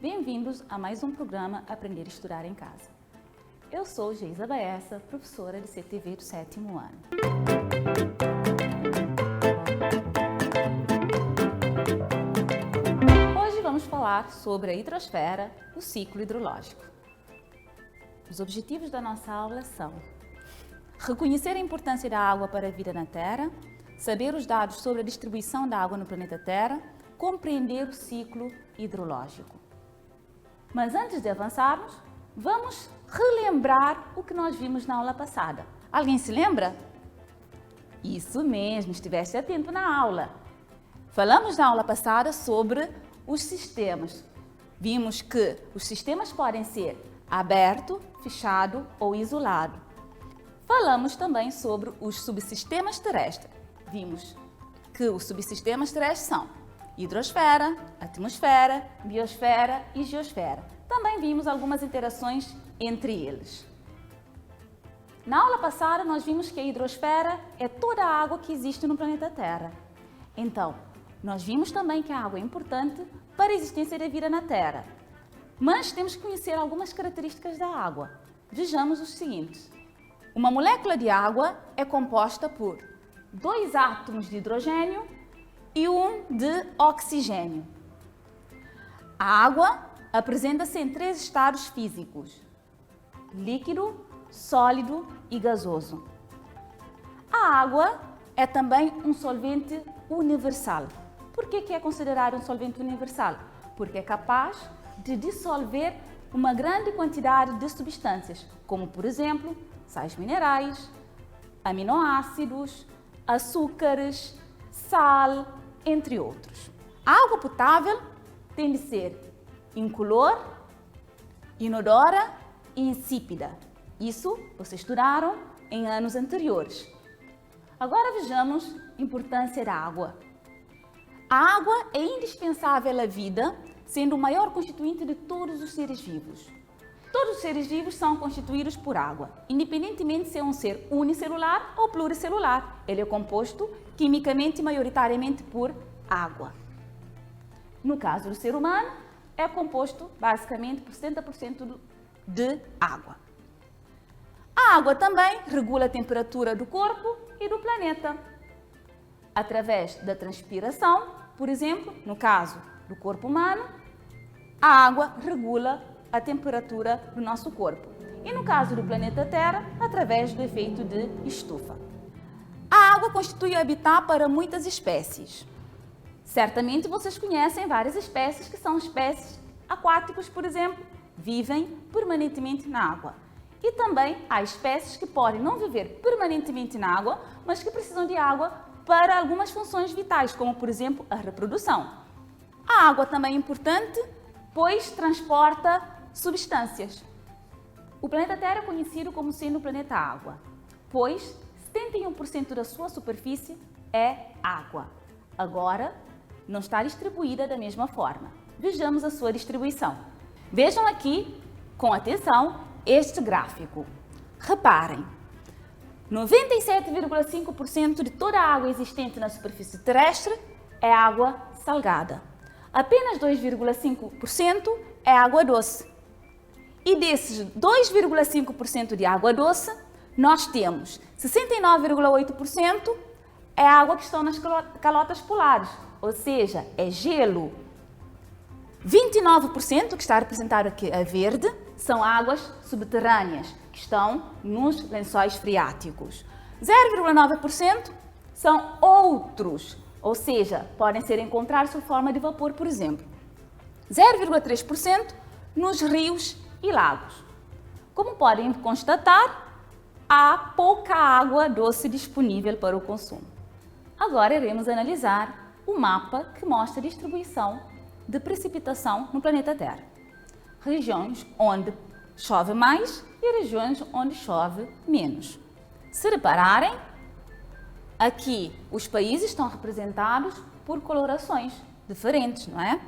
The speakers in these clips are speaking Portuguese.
Bem-vindos a mais um programa Aprender a Estudar em Casa. Eu sou Geisa Baessa, professora de CTV do 7º ano. Hoje vamos falar sobre a hidrosfera, o ciclo hidrológico. Os objetivos da nossa aula são reconhecer a importância da água para a vida na Terra, saber os dados sobre a distribuição da água no planeta Terra, compreender o ciclo hidrológico. Mas antes de avançarmos, vamos relembrar o que nós vimos na aula passada. Alguém se lembra? Isso mesmo, estiveste atento na aula. Falamos na aula passada sobre os sistemas. Vimos que os sistemas podem ser aberto, fechado ou isolado. Falamos também sobre os subsistemas terrestres. Vimos que os subsistemas terrestres são hidrosfera, atmosfera, biosfera e geosfera. Também vimos algumas interações entre eles. Na aula passada, nós vimos que a hidrosfera é toda a água que existe no planeta Terra. Então, nós vimos também que a água é importante para a existência da vida na Terra. Mas temos que conhecer algumas características da água. Vejamos os seguintes. Uma molécula de água é composta por 2 átomos de hidrogênio e 1 de oxigênio. A água apresenta-se em 3 estados físicos: líquido, sólido e gasoso. A água é também um solvente universal. Por que é considerado um solvente universal? Porque é capaz de dissolver uma grande quantidade de substâncias, como por exemplo, sais minerais, aminoácidos, açúcares, sal, entre outros. A água potável tem de ser incolor, inodora e insípida. Isso vocês estudaram em anos anteriores. Agora vejamos a importância da água. A água é indispensável à vida, sendo o maior constituinte de todos os seres vivos. Todos os seres vivos são constituídos por água, independentemente se é um ser unicelular ou pluricelular. Ele é composto quimicamente e maioritariamente por água. No caso do ser humano, é composto basicamente por 70% de água. A água também regula a temperatura do corpo e do planeta. Através da transpiração, por exemplo, no caso do corpo humano, a água regula a temperatura do nosso corpo. E no caso do planeta Terra, através do efeito de estufa. A água constitui habitat para muitas espécies. Certamente vocês conhecem várias espécies que são espécies aquáticas, por exemplo, vivem permanentemente na água. E também há espécies que podem não viver permanentemente na água, mas que precisam de água para algumas funções vitais, como por exemplo a reprodução. A água também é importante, pois transporta substâncias. O planeta Terra é conhecido como sendo o planeta água, pois 71% da sua superfície é água. Agora, não está distribuída da mesma forma. Vejamos a sua distribuição. Vejam aqui, com atenção, este gráfico. Reparem, 97,5% de toda a água existente na superfície terrestre é água salgada. Apenas 2,5% é água doce. E desses 2,5% de água doce, nós temos 69,8% é água que estão nas calotas polares, ou seja, é gelo. 29%, que está representado aqui a verde, são águas subterrâneas, que estão nos lençóis freáticos. 0,9% são outros, ou seja, podem ser encontrados sob forma de vapor, por exemplo. 0,3% nos rios e lagos. Como podem constatar, há pouca água doce disponível para o consumo. Agora iremos analisar o mapa que mostra a distribuição de precipitação no planeta Terra. Regiões onde chove mais e regiões onde chove menos. Se repararem, aqui os países estão representados por colorações diferentes, não é?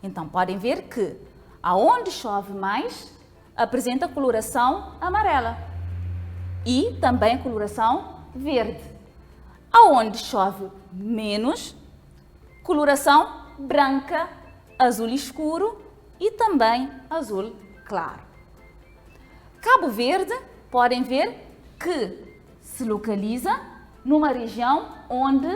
Então podem ver que aonde chove mais apresenta coloração amarela e também coloração verde. Aonde chove menos, coloração branca, azul escuro e também azul claro. Cabo Verde, podem ver que se localiza numa região onde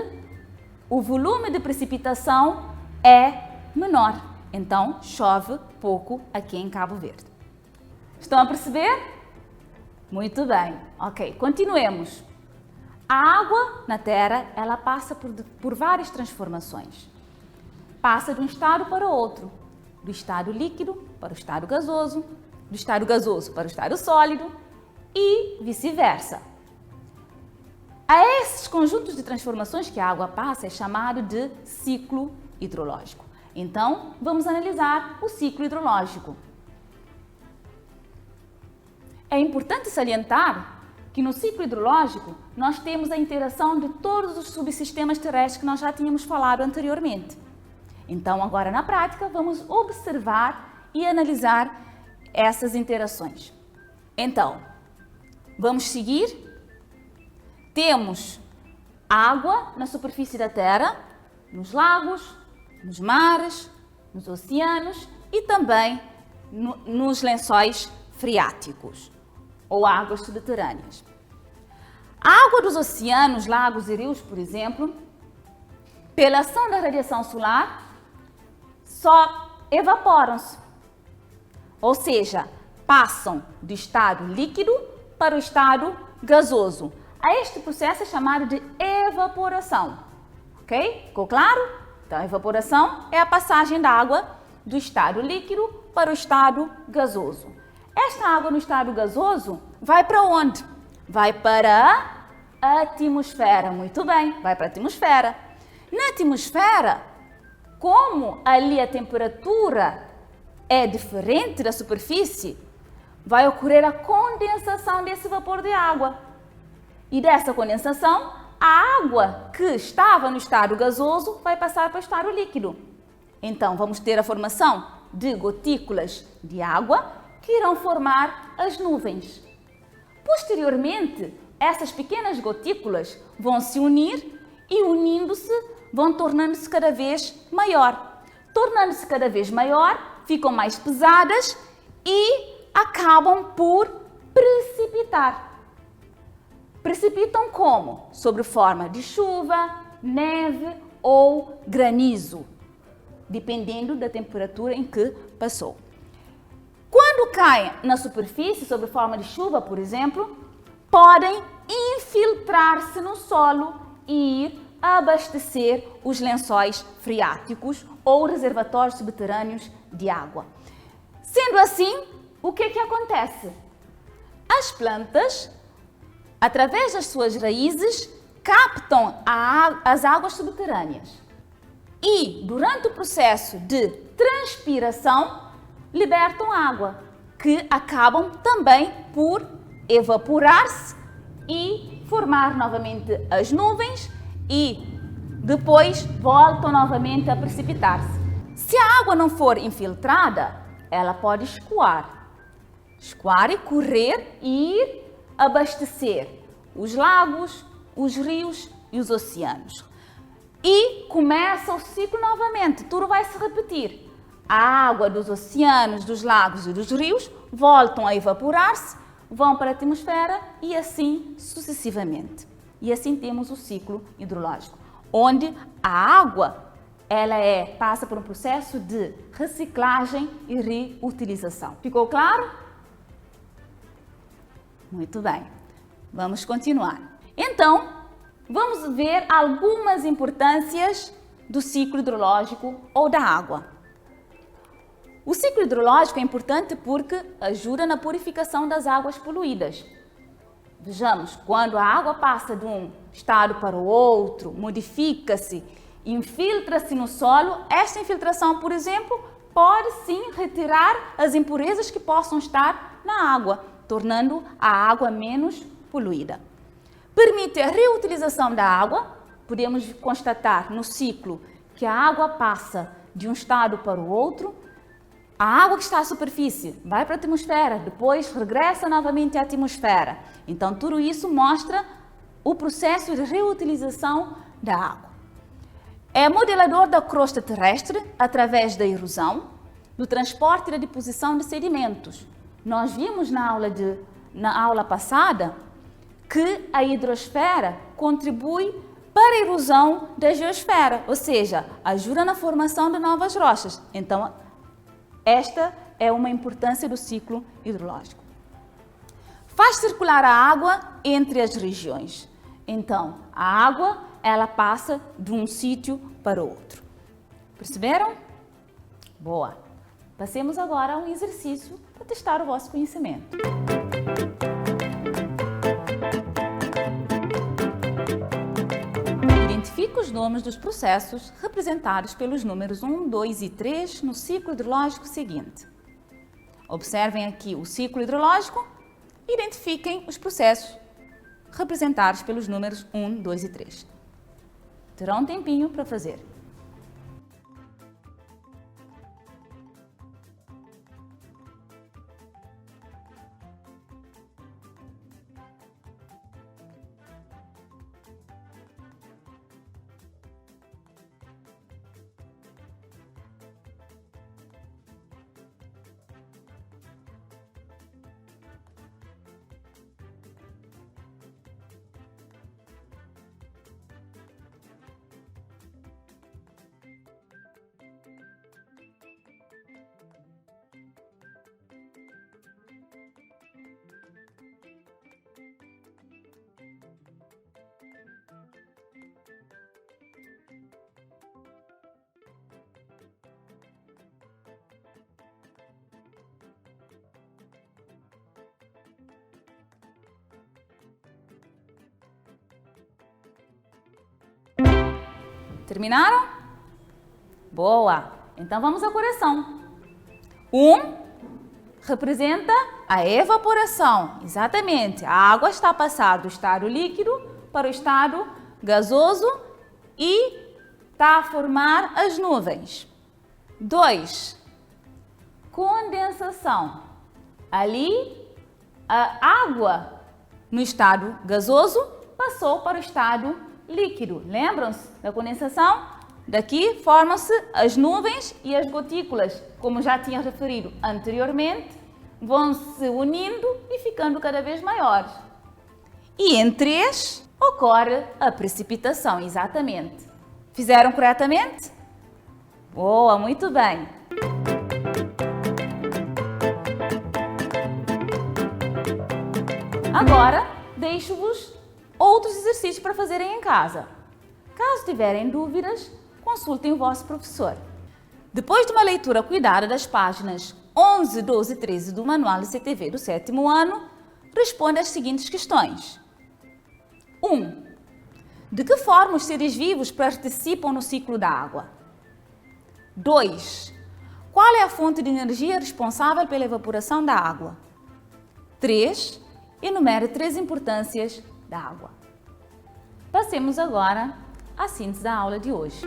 o volume de precipitação é menor. Então, chove pouco aqui em Cabo Verde. Estão a perceber? Muito bem. Ok, continuemos. A água na Terra, ela passa por várias transformações. Passa de um estado para o outro. Do estado líquido para o estado gasoso, do estado gasoso para o estado sólido e vice-versa. A esses conjuntos de transformações que a água passa é chamado de ciclo hidrológico. Então, vamos analisar o ciclo hidrológico. É importante salientar que no ciclo hidrológico nós temos a interação de todos os subsistemas terrestres que nós já tínhamos falado anteriormente. Então, agora na prática, vamos observar e analisar essas interações. Então, vamos seguir. Temos água na superfície da Terra, nos lagos, nos mares, nos oceanos e também nos lençóis freáticos ou águas subterrâneas. A água dos oceanos, lagos e rios, por exemplo, pela ação da radiação solar, só evaporam-se, ou seja, passam do estado líquido para o estado gasoso. Este processo é chamado de evaporação, ok? Ficou claro? Então, a evaporação é a passagem da água do estado líquido para o estado gasoso. Esta água no estado gasoso vai para onde? Vai para a atmosfera. Muito bem, vai para a atmosfera. Na atmosfera, como ali a temperatura é diferente da superfície, vai ocorrer a condensação desse vapor de água. E dessa condensação, a água que estava no estado gasoso vai passar para o estado líquido. Então, vamos ter a formação de gotículas de água que irão formar as nuvens. Posteriormente, essas pequenas gotículas vão se unir e, unindo-se, vão tornando-se cada vez maior. Tornando-se cada vez maior, ficam mais pesadas e acabam por precipitar. Precipitam como? Sob forma de chuva, neve ou granizo, dependendo da temperatura em que passou. Quando caem na superfície, sob forma de chuva, por exemplo, podem infiltrar-se no solo e ir abastecer os lençóis freáticos ou reservatórios subterrâneos de água. Sendo assim, o que acontece? As plantas, através das suas raízes, captam as águas subterrâneas e, durante o processo de transpiração, libertam água, que acabam também por evaporar-se e formar novamente as nuvens e depois voltam novamente a precipitar-se. Se a água não for infiltrada, ela pode escoar e correr e ir abastecer os lagos, os rios e os oceanos. E começa o ciclo novamente, tudo vai se repetir. A água dos oceanos, dos lagos e dos rios voltam a evaporar-se, vão para a atmosfera e assim sucessivamente. E assim temos o ciclo hidrológico, onde a água passa por um processo de reciclagem e reutilização. Ficou claro? Muito bem. Vamos continuar. Então, vamos ver algumas importâncias do ciclo hidrológico ou da água. O ciclo hidrológico é importante porque ajuda na purificação das águas poluídas. Vejamos, quando a água passa de um estado para o outro, modifica-se, infiltra-se no solo, esta infiltração, por exemplo, pode sim retirar as impurezas que possam estar na água, tornando a água menos poluída. Permite a reutilização da água. Podemos constatar no ciclo que a água passa de um estado para o outro. A água que está à superfície vai para a atmosfera, depois regressa novamente à atmosfera. Então, tudo isso mostra o processo de reutilização da água. É modelador da crosta terrestre através da erosão do transporte e da deposição de sedimentos. Nós vimos na aula passada que a hidrosfera contribui para a erosão da geosfera, ou seja, ajuda na formação de novas rochas. Então, esta é uma importância do ciclo hidrológico. Faz circular a água entre as regiões. Então, a água, ela passa de um sítio para outro. Perceberam? Boa! Passemos agora a um exercício para testar o vosso conhecimento. Identifique os nomes dos processos representados pelos números 1, 2 e 3 no ciclo hidrológico seguinte. Observem aqui o ciclo hidrológico e identifiquem os processos representados pelos números 1, 2 e 3. Terão um tempinho para fazer. Terminaram? Boa! Então vamos à correção. 1 representa a evaporação. Exatamente. A água está a passar do estado líquido para o estado gasoso e está a formar as nuvens. 2. Condensação. Ali, a água no estado gasoso passou para o estado líquido. Lembram-se da condensação? Daqui formam-se as nuvens e as gotículas, como já tinha referido anteriormente, vão se unindo e ficando cada vez maiores. E em 3 ocorre a precipitação, exatamente. Fizeram corretamente? Boa, muito bem. Agora, deixo-vos outros exercícios para fazerem em casa. Caso tiverem dúvidas, consultem o vosso professor. Depois de uma leitura cuidada das páginas 11, 12 e 13 do Manual de CTV do 7º ano, responda as seguintes questões. 1. De que forma os seres vivos participam no ciclo da água? 2. Qual é a fonte de energia responsável pela evaporação da água? 3. Enumere 3 importâncias da água. Passemos agora à síntese da aula de hoje.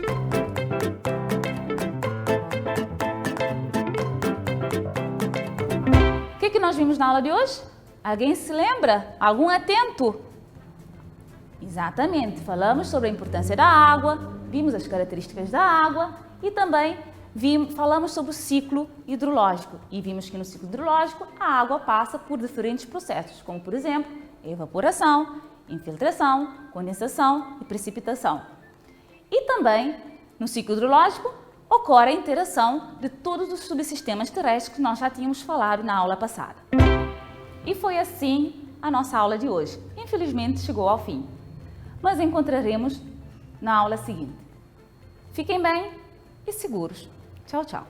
O que nós vimos na aula de hoje? Alguém se lembra? Algum atento? Exatamente, falamos sobre a importância da água, vimos as características da água e também falamos sobre o ciclo hidrológico. E vimos que no ciclo hidrológico a água passa por diferentes processos, como por exemplo, evaporação, infiltração, condensação e precipitação. E também, no ciclo hidrológico, ocorre a interação de todos os subsistemas terrestres que nós já tínhamos falado na aula passada. E foi assim a nossa aula de hoje. Infelizmente, chegou ao fim. Mas encontraremos na aula seguinte. Fiquem bem e seguros. Tchau, tchau.